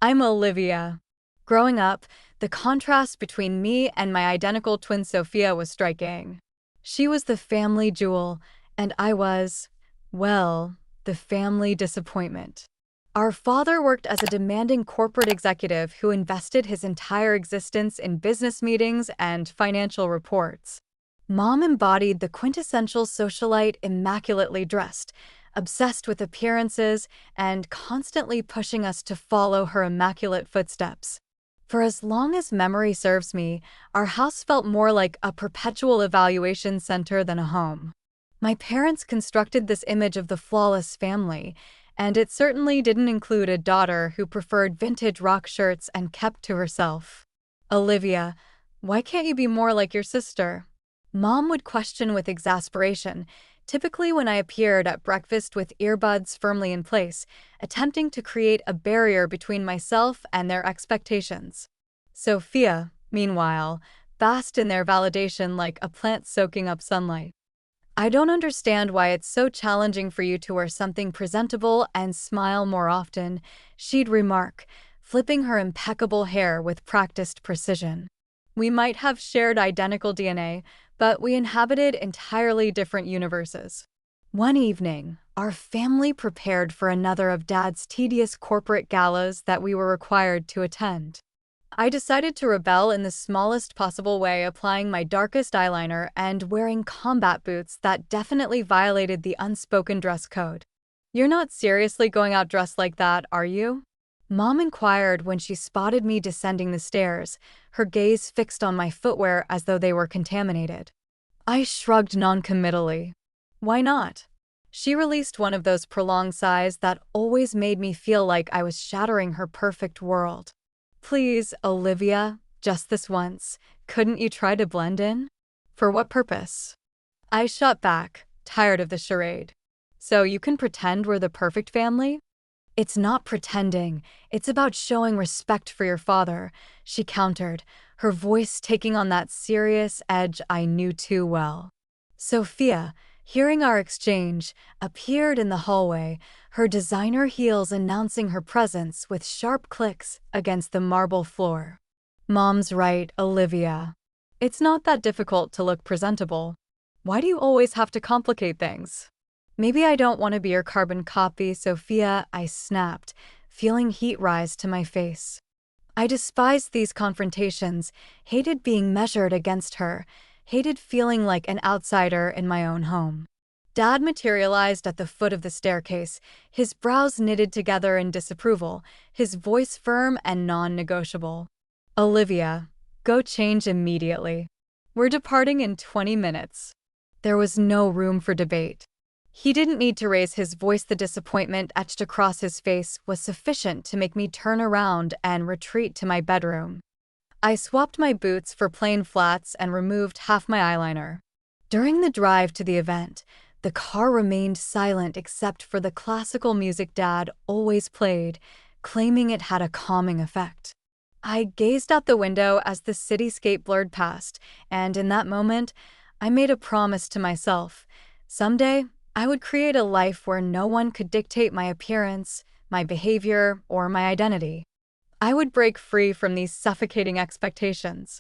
I'm Olivia. Growing up, the contrast between me and my identical twin Sophia was striking. She was the family jewel, and I was, well, the family disappointment. Our father worked as a demanding corporate executive who invested his entire existence in business meetings and financial reports. Mom embodied the quintessential socialite, immaculately dressed, obsessed with appearances, and constantly pushing us to follow her immaculate footsteps. For as long as memory serves me, our house felt more like a perpetual evaluation center than a home. My parents constructed this image of the flawless family, and it certainly didn't include a daughter who preferred vintage rock shirts and kept to herself. Olivia, why can't you be more like your sister? Mom would question with exasperation, typically when I appeared at breakfast with earbuds firmly in place, attempting to create a barrier between myself and their expectations. Sophia, meanwhile, basked in their validation like a plant soaking up sunlight. I don't understand why it's so challenging for you to wear something presentable and smile more often, she'd remark, flipping her impeccable hair with practiced precision. We might have shared identical DNA, but we inhabited entirely different universes. One evening, our family prepared for another of Dad's tedious corporate galas that we were required to attend. I decided to rebel in the smallest possible way, applying my darkest eyeliner and wearing combat boots that definitely violated the unspoken dress code. You're not seriously going out dressed like that, are you? Mom inquired when she spotted me descending the stairs, her gaze fixed on my footwear as though they were contaminated. I shrugged noncommittally. Why not? She released one of those prolonged sighs that always made me feel like I was shattering her perfect world. Please, Olivia, just this once, couldn't you try to blend in? For what purpose? I shot back, tired of the charade. So you can pretend we're the perfect family? It's not pretending, it's about showing respect for your father, she countered, her voice taking on that serious edge I knew too well. Sophia, hearing our exchange, appeared in the hallway, her designer heels announcing her presence with sharp clicks against the marble floor. Mom's right, Olivia. It's not that difficult to look presentable. Why do you always have to complicate things? Maybe I don't want to be your carbon copy, Sophia, I snapped, feeling heat rise to my face. I despised these confrontations, hated being measured against her, hated feeling like an outsider in my own home. Dad materialized at the foot of the staircase, his brows knitted together in disapproval, his voice firm and non-negotiable. Olivia, go change immediately. We're departing in 20 minutes. There was no room for debate. He didn't need to raise his voice. The disappointment etched across his face was sufficient to make me turn around and retreat to my bedroom. I swapped my boots for plain flats and removed half my eyeliner. During the drive to the event, the car remained silent except for the classical music Dad always played, claiming it had a calming effect. I gazed out the window as the cityscape blurred past, and in that moment, I made a promise to myself. Someday, I would create a life where no one could dictate my appearance, my behavior, or my identity. I would break free from these suffocating expectations.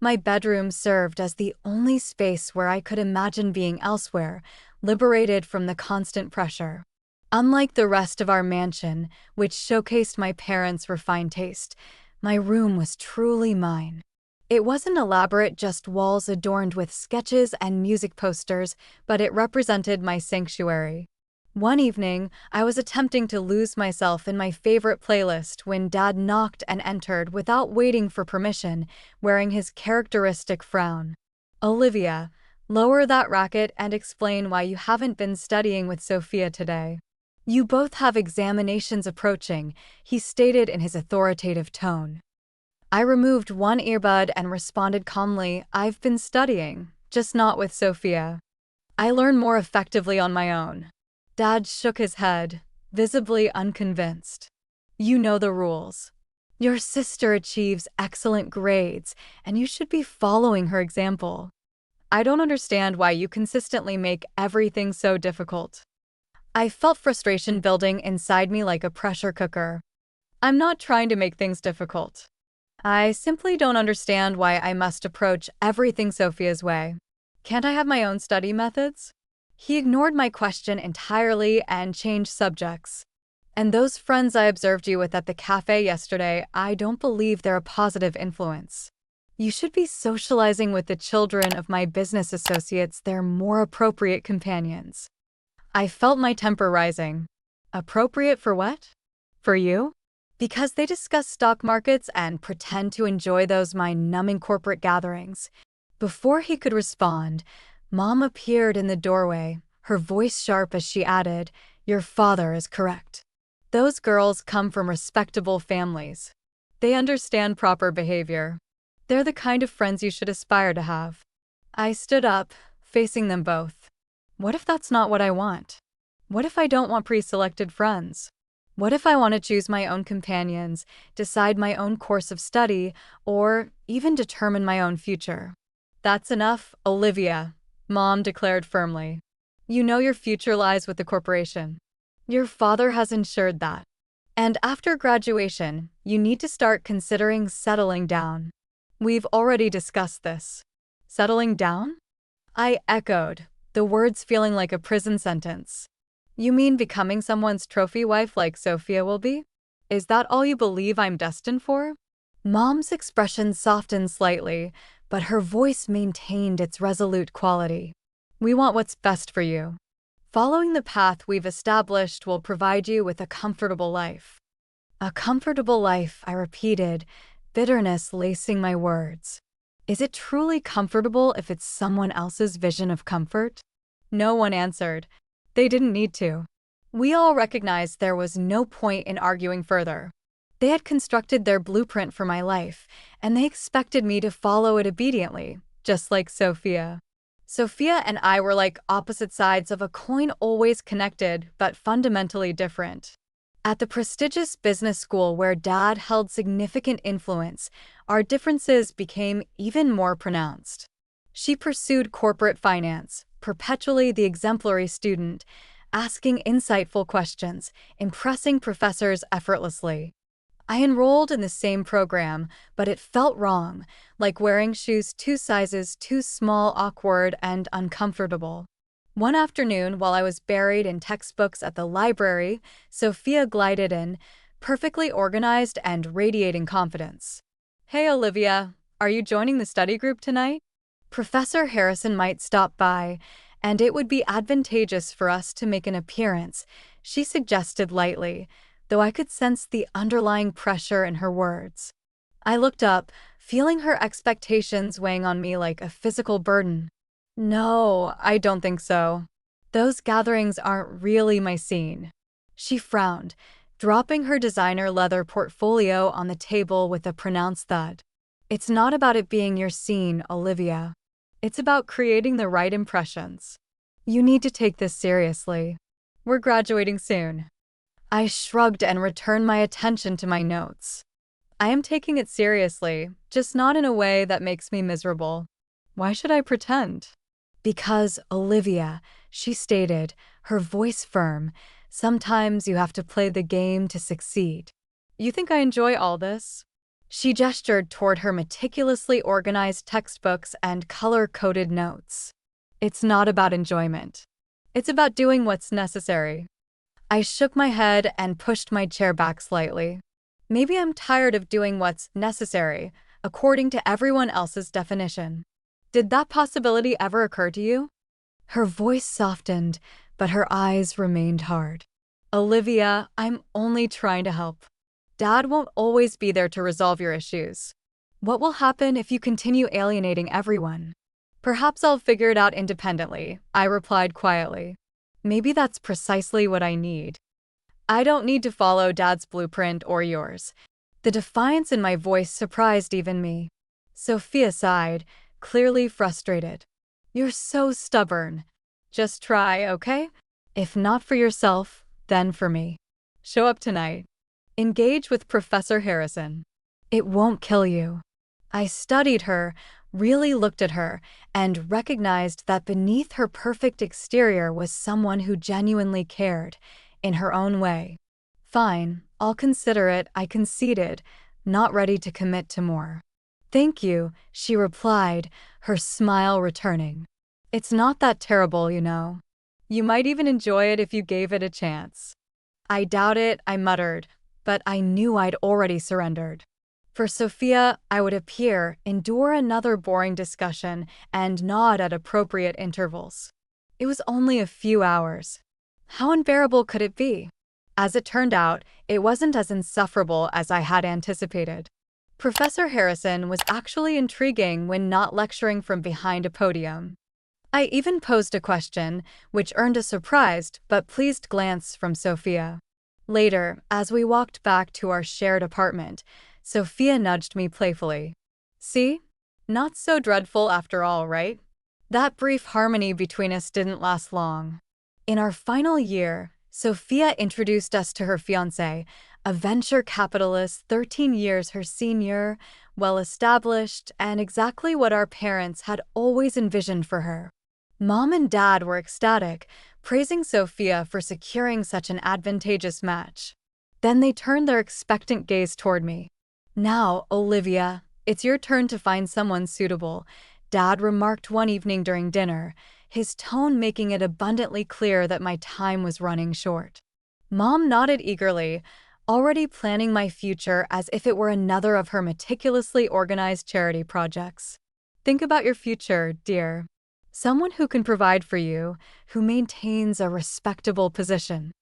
My bedroom served as the only space where I could imagine being elsewhere, liberated from the constant pressure. Unlike the rest of our mansion, which showcased my parents' refined taste, my room was truly mine. It wasn't elaborate, just walls adorned with sketches and music posters, but it represented my sanctuary. One evening, I was attempting to lose myself in my favorite playlist when Dad knocked and entered without waiting for permission, wearing his characteristic frown. Olivia, lower that racket and explain why you haven't been studying with Sophia today. You both have examinations approaching, he stated in his authoritative tone. I removed one earbud and responded calmly, I've been studying, just not with Sophia. I learn more effectively on my own. Dad shook his head, visibly unconvinced. You know the rules. Your sister achieves excellent grades, and you should be following her example. I don't understand why you consistently make everything so difficult. I felt frustration building inside me like a pressure cooker. I'm not trying to make things difficult. I simply don't understand why I must approach everything Sophia's way. Can't I have my own study methods? He ignored my question entirely and changed subjects. And those friends I observed you with at the cafe yesterday, I don't believe they're a positive influence. You should be socializing with the children of my business associates. They're more appropriate companions. I felt my temper rising. Appropriate for what? For you? Because they discuss stock markets and pretend to enjoy those mind-numbing corporate gatherings. Before he could respond, Mom appeared in the doorway, her voice sharp as she added, "Your father is correct. Those girls come from respectable families. They understand proper behavior. They're the kind of friends you should aspire to have." I stood up, facing them both. What if that's not what I want? What if I don't want pre-selected friends? What if I want to choose my own companions, decide my own course of study, or even determine my own future? That's enough, Olivia, Mom declared firmly. You know your future lies with the corporation. Your father has ensured that. And after graduation, you need to start considering settling down. We've already discussed this. Settling down? I echoed, the words feeling like a prison sentence. You mean becoming someone's trophy wife like Sophia will be? Is that all you believe I'm destined for? Mom's expression softened slightly, but her voice maintained its resolute quality. We want what's best for you. Following the path we've established will provide you with a comfortable life. A comfortable life, I repeated, bitterness lacing my words. Is it truly comfortable if it's someone else's vision of comfort? No one answered. They didn't need to. We all recognized there was no point in arguing further. They had constructed their blueprint for my life, and they expected me to follow it obediently, just like Sophia. Sophia and I were like opposite sides of a coin, always connected, but fundamentally different. At the prestigious business school where Dad held significant influence, our differences became even more pronounced. She pursued corporate finance, perpetually the exemplary student, asking insightful questions, impressing professors effortlessly. I enrolled in the same program, but it felt wrong, like wearing shoes 2 sizes too small, awkward, and uncomfortable. One afternoon, while I was buried in textbooks at the library, Sophia glided in, perfectly organized and radiating confidence. Hey, Olivia, are you joining the study group tonight? Professor Harrison might stop by, and it would be advantageous for us to make an appearance, she suggested lightly, though I could sense the underlying pressure in her words. I looked up, feeling her expectations weighing on me like a physical burden. No, I don't think so. Those gatherings aren't really my scene. She frowned, dropping her designer leather portfolio on the table with a pronounced thud. It's not about it being your scene, Olivia. It's about creating the right impressions. You need to take this seriously. We're graduating soon. I shrugged and returned my attention to my notes. I am taking it seriously, just not in a way that makes me miserable. Why should I pretend? Because, Olivia, she stated, her voice firm, sometimes you have to play the game to succeed. You think I enjoy all this? She gestured toward her meticulously organized textbooks and color-coded notes. It's not about enjoyment. It's about doing what's necessary. I shook my head and pushed my chair back slightly. Maybe I'm tired of doing what's necessary, according to everyone else's definition. Did that possibility ever occur to you? Her voice softened, but her eyes remained hard. Olivia, I'm only trying to help. Dad won't always be there to resolve your issues. What will happen if you continue alienating everyone? Perhaps I'll figure it out independently, I replied quietly. Maybe that's precisely what I need. I don't need to follow Dad's blueprint or yours. The defiance in my voice surprised even me. Sophia sighed, clearly frustrated. You're so stubborn. Just try, okay? If not for yourself, then for me. Show up tonight. Engage with Professor Harrison. It won't kill you. I studied her, really looked at her, and recognized that beneath her perfect exterior was someone who genuinely cared, in her own way. Fine, I'll consider it, I conceded, not ready to commit to more. Thank you, she replied, her smile returning. It's not that terrible, you know. You might even enjoy it if you gave it a chance. I doubt it, I muttered, but I knew I'd already surrendered. For Sophia, I would appear, endure another boring discussion, and nod at appropriate intervals. It was only a few hours. How unbearable could it be? As it turned out, it wasn't as insufferable as I had anticipated. Professor Harrison was actually intriguing when not lecturing from behind a podium. I even posed a question, which earned a surprised but pleased glance from Sophia. Later, as we walked back to our shared apartment, Sophia nudged me playfully. See? Not so dreadful after all, right? That brief harmony between us didn't last long. In our final year, Sophia introduced us to her fiancé, a venture capitalist 13 years her senior, well-established, and exactly what our parents had always envisioned for her. Mom and Dad were ecstatic, praising Sophia for securing such an advantageous match. Then they turned their expectant gaze toward me. Now, Olivia, it's your turn to find someone suitable, Dad remarked one evening during dinner, his tone making it abundantly clear that my time was running short. Mom nodded eagerly, already planning my future as if it were another of her meticulously organized charity projects. Think about your future, dear. Someone who can provide for you, who maintains a respectable position.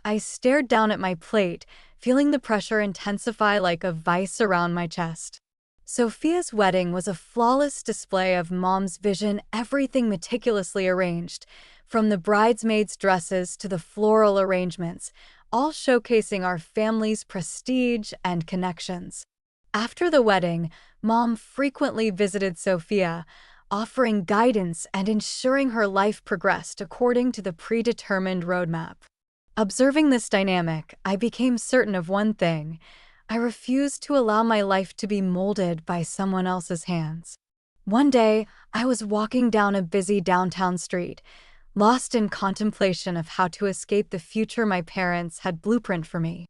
I stared down at my plate, feeling the pressure intensify like a vice around my chest. Sophia's wedding was a flawless display of Mom's vision, everything meticulously arranged, from the bridesmaids' dresses to the floral arrangements, all showcasing our family's prestige and connections. After the wedding, Mom frequently visited Sophia, offering guidance and ensuring her life progressed according to the predetermined roadmap. Observing this dynamic, I became certain of one thing. I refused to allow my life to be molded by someone else's hands. One day, I was walking down a busy downtown street, lost in contemplation of how to escape the future my parents had blueprinted for me.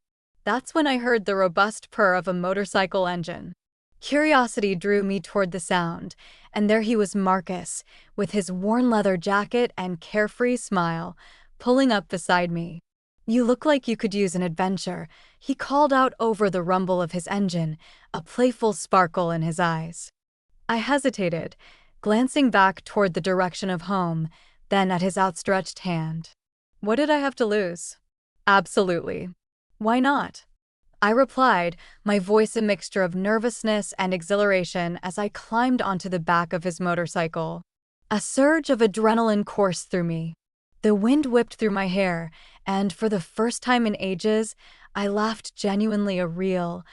That's when I heard the robust purr of a motorcycle engine. Curiosity drew me toward the sound, and there he was, Marcus, with his worn leather jacket and carefree smile, pulling up beside me. You look like you could use an adventure, he called out over the rumble of his engine, a playful sparkle in his eyes. I hesitated, glancing back toward the direction of home, then at his outstretched hand. What did I have to lose? Absolutely. Why not? I replied, my voice a mixture of nervousness and exhilaration as I climbed onto the back of his motorcycle. A surge of adrenaline coursed through me. The wind whipped through my hair, and for the first time in ages, I laughed genuinely, a real,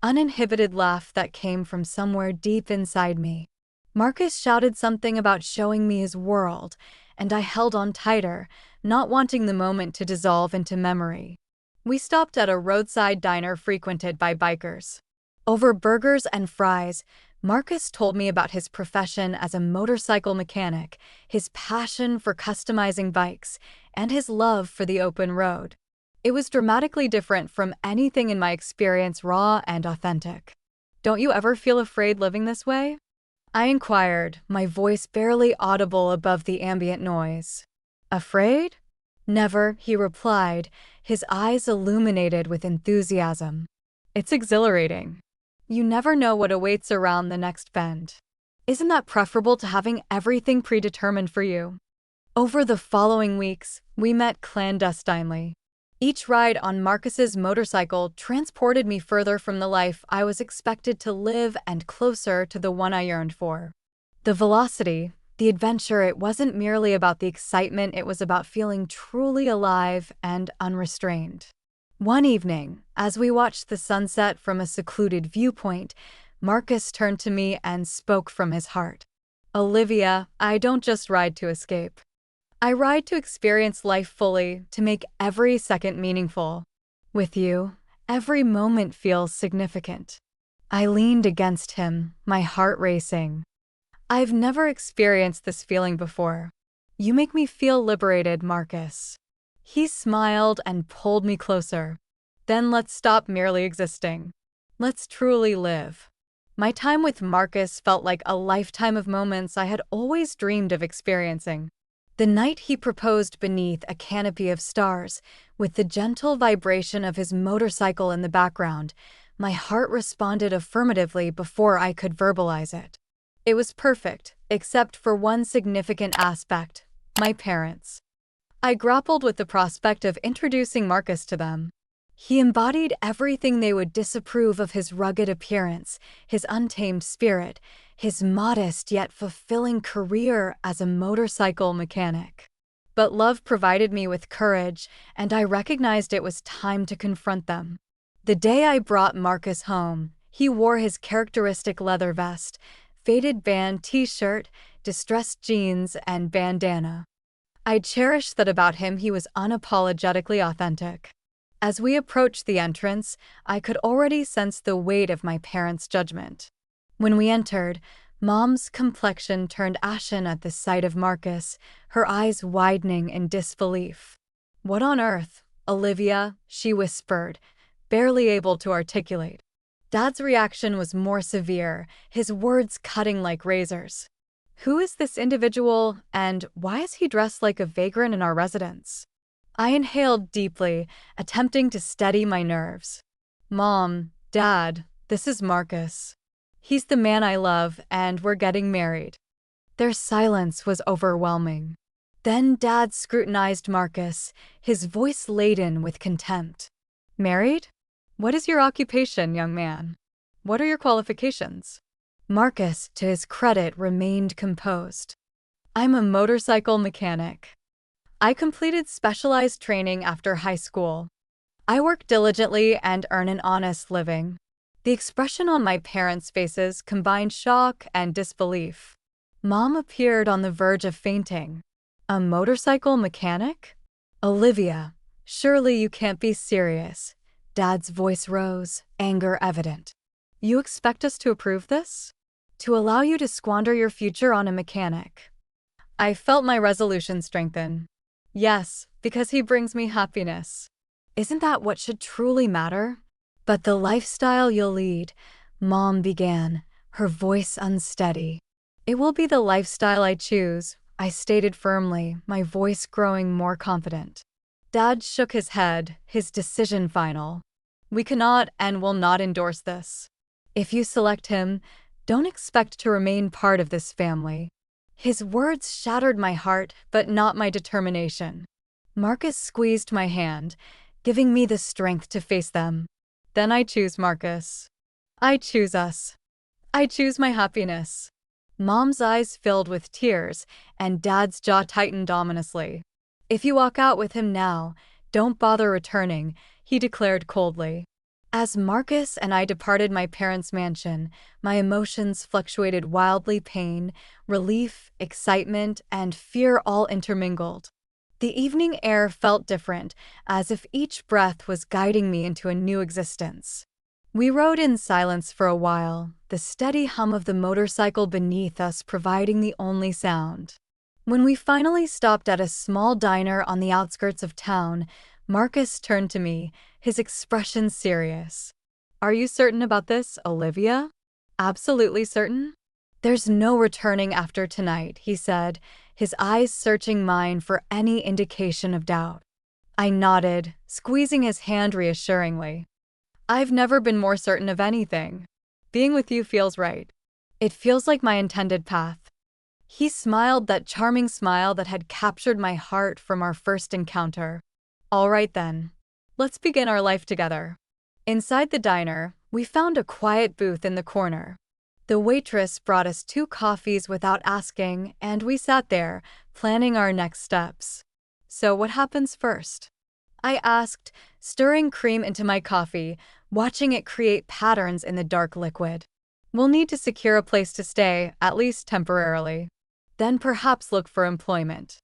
uninhibited laugh that came from somewhere deep inside me. Marcus shouted something about showing me his world, and I held on tighter, not wanting the moment to dissolve into memory. We stopped at a roadside diner frequented by bikers. Over burgers and fries, Marcus told me about his profession as a motorcycle mechanic, his passion for customizing bikes, and his love for the open road. It was dramatically different from anything in my experience, raw and authentic. Don't you ever feel afraid living this way? I inquired, my voice barely audible above the ambient noise. Afraid? Never, he replied, his eyes illuminated with enthusiasm. It's exhilarating. You never know what awaits around the next bend. Isn't that preferable to having everything predetermined for you? Over the following weeks, we met clandestinely. Each ride on Marcus's motorcycle transported me further from the life I was expected to live and closer to the one I yearned for. The velocity, the adventure, it wasn't merely about the excitement, it was about feeling truly alive and unrestrained. One evening, as we watched the sunset from a secluded viewpoint, Marcus turned to me and spoke from his heart. Olivia, I don't just ride to escape. I ride to experience life fully, to make every second meaningful. With you, every moment feels significant. I leaned against him, my heart racing. I've never experienced this feeling before. You make me feel liberated, Marcus. He smiled and pulled me closer. Then let's stop merely existing. Let's truly live. My time with Marcus felt like a lifetime of moments I had always dreamed of experiencing. The night he proposed beneath a canopy of stars, with the gentle vibration of his motorcycle in the background, my heart responded affirmatively before I could verbalize it. It was perfect, except for one significant aspect: my parents. I grappled with the prospect of introducing Marcus to them. He embodied everything they would disapprove of: his rugged appearance, his untamed spirit, his modest yet fulfilling career as a motorcycle mechanic. But love provided me with courage, and I recognized it was time to confront them. The day I brought Marcus home, he wore his characteristic leather vest, faded band t-shirt, distressed jeans, and bandana. I cherished that about him. He was unapologetically authentic. As we approached the entrance, I could already sense the weight of my parents' judgment. When we entered, Mom's complexion turned ashen at the sight of Marcus, her eyes widening in disbelief. "What on earth, Olivia?" she whispered, barely able to articulate. Dad's reaction was more severe, his words cutting like razors. "Who is this individual, and why is he dressed like a vagrant in our residence?" I inhaled deeply, attempting to steady my nerves. "Mom, Dad, this is Marcus. He's the man I love, and we're getting married." Their silence was overwhelming. Then Dad scrutinized Marcus, his voice laden with contempt. "Married? What is your occupation, young man? What are your qualifications?" Marcus, to his credit, remained composed. "I'm a motorcycle mechanic. I completed specialized training after high school. I work diligently and earn an honest living." The expression on my parents' faces combined shock and disbelief. Mom appeared on the verge of fainting. "A motorcycle mechanic? Olivia, surely you can't be serious." Dad's voice rose, anger evident. "You expect us to approve this? To allow you to squander your future on a mechanic?" I felt my resolution strengthen. "Yes, because he brings me happiness. Isn't that what should truly matter?" "But the lifestyle you'll lead," Mom began, her voice unsteady. "It will be the lifestyle I choose," I stated firmly, my voice growing more confident. Dad shook his head, his decision final. "We cannot and will not endorse this. If you select him, don't expect to remain part of this family." His words shattered my heart, but not my determination. Marcus squeezed my hand, giving me the strength to face them. "Then I choose Marcus. I choose us. I choose my happiness." Mom's eyes filled with tears, and Dad's jaw tightened ominously. "If you walk out with him now, don't bother returning," he declared coldly. As Marcus and I departed my parents' mansion, my emotions fluctuated wildly: pain, relief, excitement, and fear all intermingled. The evening air felt different, as if each breath was guiding me into a new existence. We rode in silence for a while, the steady hum of the motorcycle beneath us providing the only sound. When we finally stopped at a small diner on the outskirts of town, Marcus turned to me, his expression serious. "Are you certain about this, Olivia?" "Absolutely certain. There's no returning after tonight," he said, his eyes searching mine for any indication of doubt. I nodded, squeezing his hand reassuringly. "I've never been more certain of anything. Being with you feels right. It feels like my intended path." He smiled, that charming smile that had captured my heart from our first encounter. "All right then. Let's begin our life together." Inside the diner, we found a quiet booth in the corner. The waitress brought us 2 coffees without asking, and we sat there, planning our next steps. "So what happens first?" I asked, stirring cream into my coffee, watching it create patterns in the dark liquid. "We'll need to secure a place to stay, at least temporarily. Then perhaps look for employment.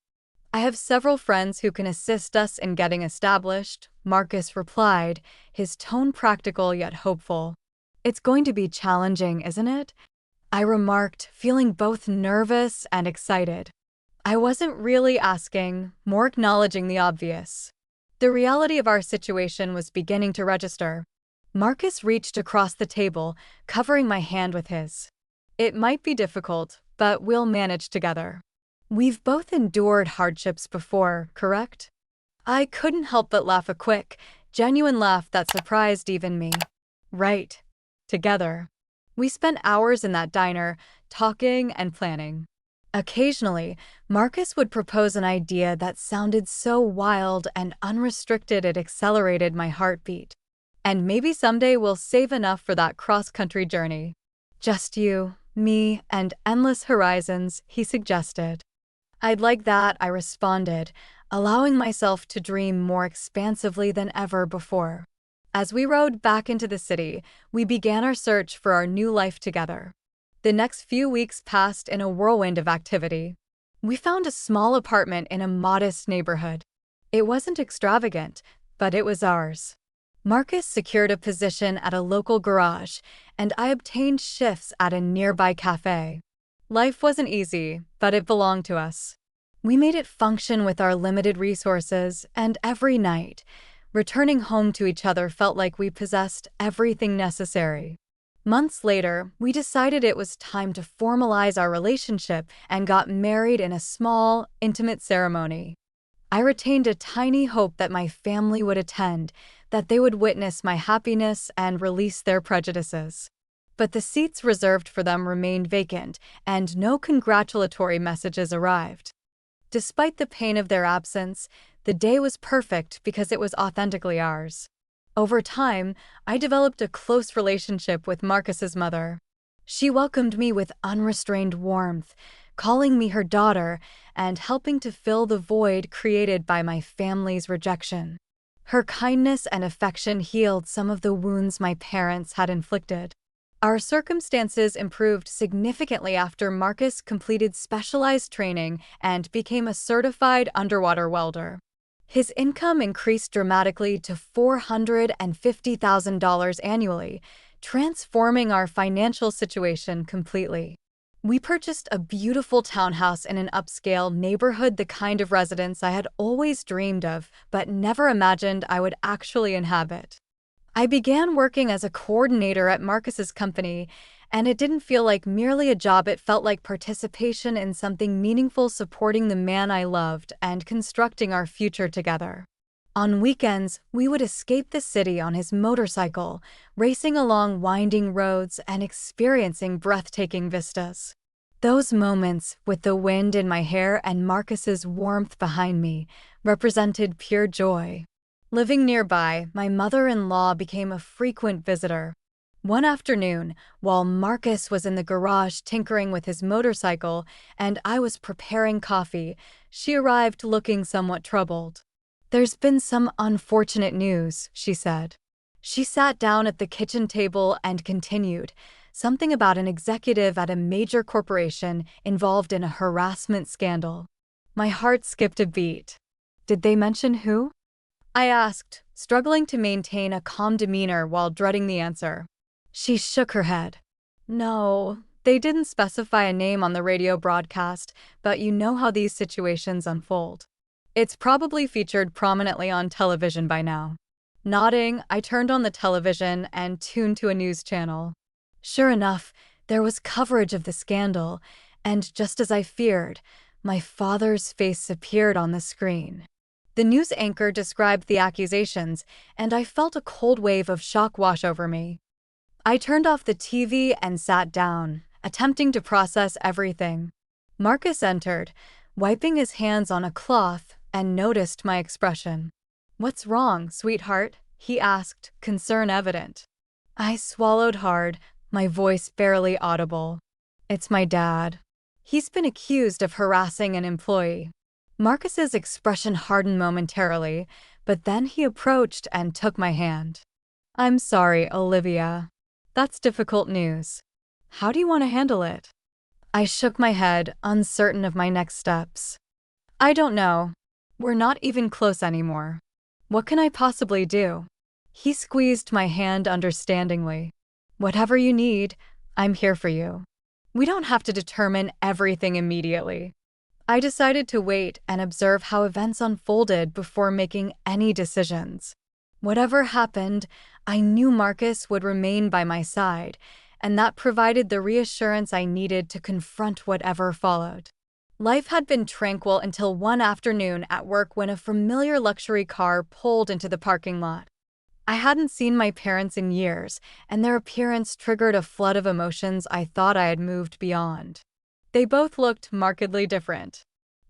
I have several friends who can assist us in getting established," Marcus replied, his tone practical yet hopeful. "It's going to be challenging, isn't it?" I remarked, feeling both nervous and excited. I wasn't really asking, more acknowledging the obvious. The reality of our situation was beginning to register. Marcus reached across the table, covering my hand with his. It might be difficult, but we'll manage together. We've both endured hardships before, correct? I couldn't help but laugh, a quick, genuine laugh that surprised even me. Right. Together. We spent hours in that diner, talking and planning. Occasionally, Marcus would propose an idea that sounded so wild and unrestricted it accelerated my heartbeat. And maybe someday we'll save enough for that cross-country journey. Just you, me, and endless horizons, he suggested. I'd like that, I responded, allowing myself to dream more expansively than ever before. As we rode back into the city, we began our search for our new life together. The next few weeks passed in a whirlwind of activity. We found a small apartment in a modest neighborhood. It wasn't extravagant, but it was ours. Marcus secured a position at a local garage, and I obtained shifts at a nearby cafe. Life wasn't easy, but it belonged to us. We made it function with our limited resources, and every night, returning home to each other felt like we possessed everything necessary. Months later, we decided it was time to formalize our relationship and got married in a small, intimate ceremony. I retained a tiny hope that my family would attend, that they would witness my happiness and release their prejudices. But the seats reserved for them remained vacant, and no congratulatory messages arrived. Despite the pain of their absence, the day was perfect because it was authentically ours. Over time, I developed a close relationship with Marcus's mother. She welcomed me with unrestrained warmth, calling me her daughter and helping to fill the void created by my family's rejection. Her kindness and affection healed some of the wounds my parents had inflicted. Our circumstances improved significantly after Marcus completed specialized training and became a certified underwater welder. His income increased dramatically to $450,000 annually, transforming our financial situation completely. We purchased a beautiful townhouse in an upscale neighborhood, the kind of residence I had always dreamed of, but never imagined I would actually inhabit. I began working as a coordinator at Marcus's company, and it didn't feel like merely a job. It felt like participation in something meaningful, supporting the man I loved and constructing our future together. On weekends, we would escape the city on his motorcycle, racing along winding roads and experiencing breathtaking vistas. Those moments, with the wind in my hair and Marcus's warmth behind me, represented pure joy. Living nearby, my mother-in-law became a frequent visitor. One afternoon, while Marcus was in the garage tinkering with his motorcycle and I was preparing coffee, she arrived looking somewhat troubled. "There's been some unfortunate news," she said. She sat down at the kitchen table and continued, something about an executive at a major corporation involved in a harassment scandal. My heart skipped a beat. "Did they mention who?" I asked, struggling to maintain a calm demeanor while dreading the answer. She shook her head. "No, they didn't specify a name on the radio broadcast, but you know how these situations unfold. It's probably featured prominently on television by now." Nodding, I turned on the television and tuned to a news channel. Sure enough, there was coverage of the scandal, and just as I feared, my father's face appeared on the screen. The news anchor described the accusations, and I felt a cold wave of shock wash over me. I turned off the TV and sat down, attempting to process everything. Marcus entered, wiping his hands on a cloth, and noticed my expression. "What's wrong, sweetheart?" he asked, concern evident. I swallowed hard, my voice barely audible. "It's my dad. He's been accused of harassing an employee." Marcus's expression hardened momentarily, but then he approached and took my hand. "I'm sorry, Olivia. That's difficult news. How do you want to handle it?" I shook my head, uncertain of my next steps. "I don't know. We're not even close anymore. What can I possibly do?" He squeezed my hand understandingly. "Whatever you need, I'm here for you. We don't have to determine everything immediately." I decided to wait and observe how events unfolded before making any decisions. Whatever happened, I knew Marcus would remain by my side, and that provided the reassurance I needed to confront whatever followed. Life had been tranquil until one afternoon at work when a familiar luxury car pulled into the parking lot. I hadn't seen my parents in years, and their appearance triggered a flood of emotions I thought I had moved beyond. They both looked markedly different.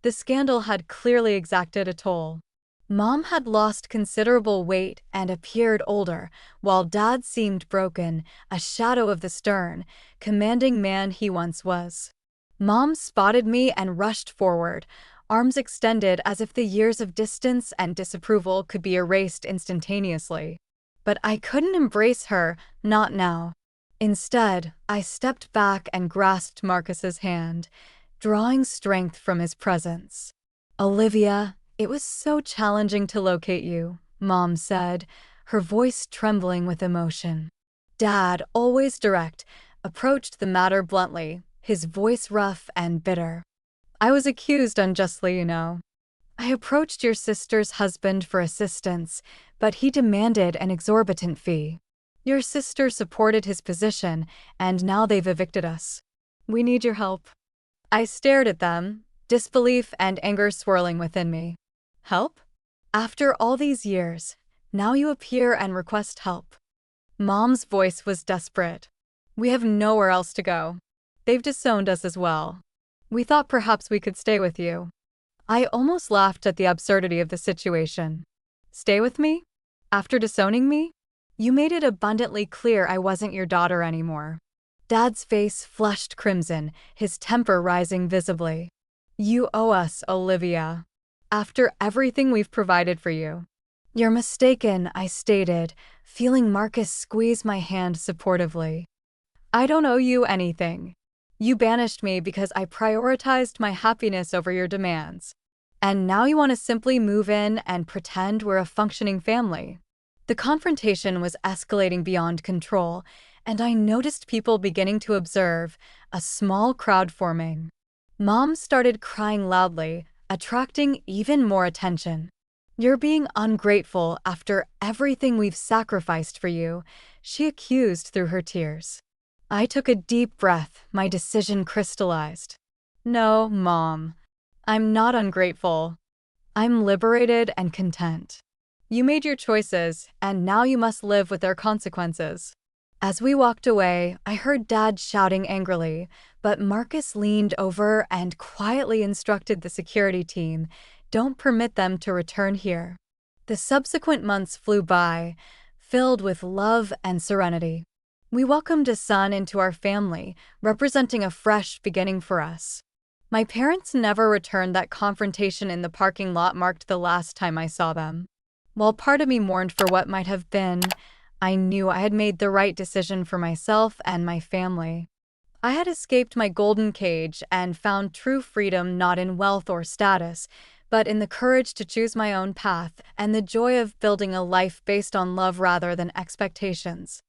The scandal had clearly exacted a toll. Mom had lost considerable weight and appeared older, while Dad seemed broken, a shadow of the stern, commanding man he once was. Mom spotted me and rushed forward, arms extended as if the years of distance and disapproval could be erased instantaneously. But I couldn't embrace her, not now. Instead, I stepped back and grasped Marcus's hand, drawing strength from his presence. "Olivia, it was so challenging to locate you," Mom said, her voice trembling with emotion. Dad, always direct, approached the matter bluntly, his voice rough and bitter. "I was accused unjustly, you know. I approached your sister's husband for assistance, but he demanded an exorbitant fee. Your sister supported his position, and now they've evicted us. We need your help." I stared at them, disbelief and anger swirling within me. "Help? After all these years, now you appear and request help." Mom's voice was desperate. "We have nowhere else to go. They've disowned us as well. We thought perhaps we could stay with you." I almost laughed at the absurdity of the situation. "Stay with me? After disowning me? You made it abundantly clear I wasn't your daughter anymore." Dad's face flushed crimson, his temper rising visibly. "You owe us, Olivia. After everything we've provided for you." "You're mistaken," I stated, feeling Marcus squeeze my hand supportively. "I don't owe you anything. You banished me because I prioritized my happiness over your demands. And now you want to simply move in and pretend we're a functioning family." The confrontation was escalating beyond control, and I noticed people beginning to observe, a small crowd forming. Mom started crying loudly, attracting even more attention. "You're being ungrateful after everything we've sacrificed for you," she accused through her tears. I took a deep breath, my decision crystallized. "No, Mom. I'm not ungrateful. I'm liberated and content. You made your choices, and now you must live with their consequences." As we walked away, I heard Dad shouting angrily, but Marcus leaned over and quietly instructed the security team, "Don't permit them to return here." The subsequent months flew by, filled with love and serenity. We welcomed a son into our family, representing a fresh beginning for us. My parents never returned. That confrontation in the parking lot marked the last time I saw them. While part of me mourned for what might have been, I knew I had made the right decision for myself and my family. I had escaped my golden cage and found true freedom not in wealth or status, but in the courage to choose my own path and the joy of building a life based on love rather than expectations.